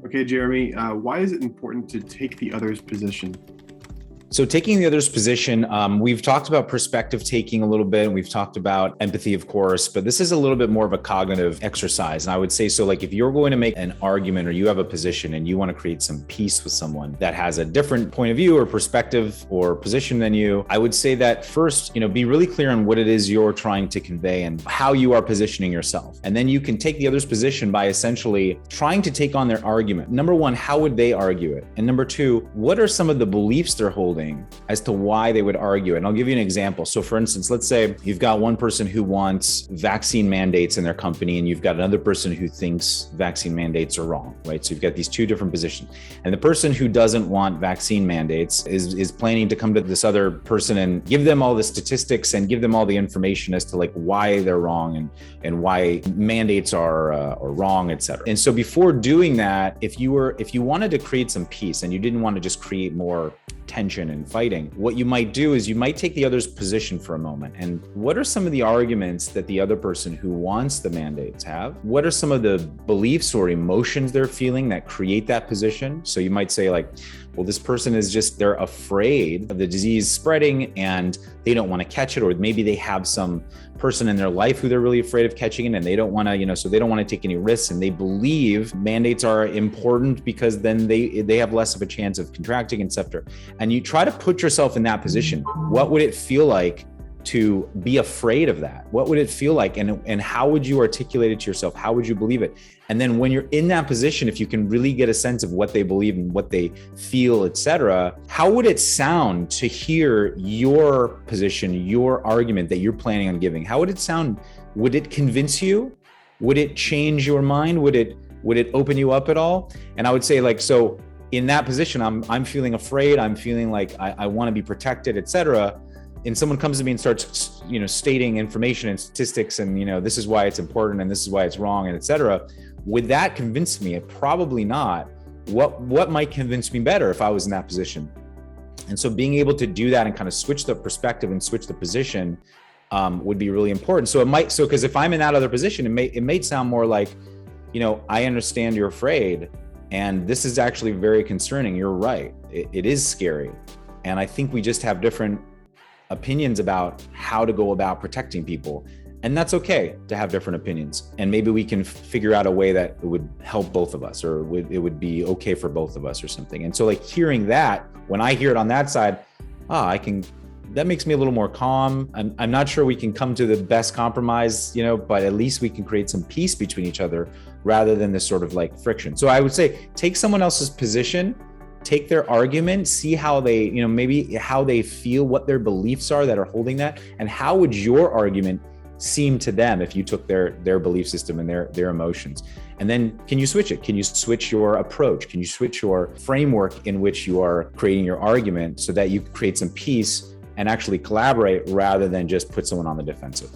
Okay, Jeremy, why is it important to take the other's position? So taking the other's position, we've talked about perspective taking a little bit, and we've talked about empathy, of course, but this is a little bit more of a cognitive exercise. And I would say, so like if you're going to make an argument or you have a position and you want to create some peace with someone that has a different point of view or perspective or position than you, I would say that first, be really clear on what it is you're trying to convey and how you are positioning yourself. And then you can take the other's position by essentially trying to take on their argument. Number one, how would they argue it? And number two, what are some of the beliefs they're holding as to why they would argue it? And I'll give you an example. So for instance, let's say you've got one person who wants vaccine mandates in their company, and you've got another person who thinks vaccine mandates are wrong, right? So you've got these two different positions. And the person who doesn't want vaccine mandates is planning to come to this other person and give them all the statistics and give them all the information as to like why they're wrong and why mandates are wrong, et cetera. And so before doing that, if you wanted to create some peace and you didn't want to just create more tension and fighting, what you might do is you might take the other's position for a moment. And what are some of the arguments that the other person who wants the mandates have? What are some of the beliefs or emotions they're feeling that create that position? So you might say like, well, this person is they're afraid of the disease spreading and they don't want to catch it, or maybe they have some person in their life who they're really afraid of catching it and they don't want to, so they don't want to take any risks, and they believe mandates are important because then they have less of a chance of contracting, etc. And you try to put yourself in that position. What would it feel like to be afraid of that? What would it feel like? And how would you articulate it to yourself? How would you believe it? And then when you're in that position, if you can really get a sense of what they believe and what they feel, etc., how would it sound to hear your position, your argument that you're planning on giving? How would it sound? Would it convince you? Would it change your mind? Would it open you up at all? And I would say like, so in that position, I'm feeling afraid. I'm feeling like I want to be protected, etc. And someone comes to me and starts, stating information and statistics and, this is why it's important and this is why it's wrong and et cetera. Would that convince me? Probably not. What might convince me better if I was in that position? And so being able to do that and kind of switch the perspective and switch the position would be really important. Because if I'm in that other position, it may sound more like, I understand you're afraid and this is actually very concerning. You're right. It is scary. And I think we just have different opinions about how to go about protecting people. And that's okay to have different opinions. And maybe we can figure out a way that it would help both of us, or it would be okay for both of us or something. And so like hearing that, when I hear it on that side, that makes me a little more calm. I'm not sure we can come to the best compromise, but at least we can create some peace between each other rather than this sort of like friction. So I would say, take someone else's position, take their argument, see how they, maybe how they feel, what their beliefs are that are holding that, and how would your argument seem to them if you took their belief system and their emotions. And then can you switch it? Can you switch your approach? Can you switch your framework in which you are creating your argument so that you create some peace and actually collaborate rather than just put someone on the defensive?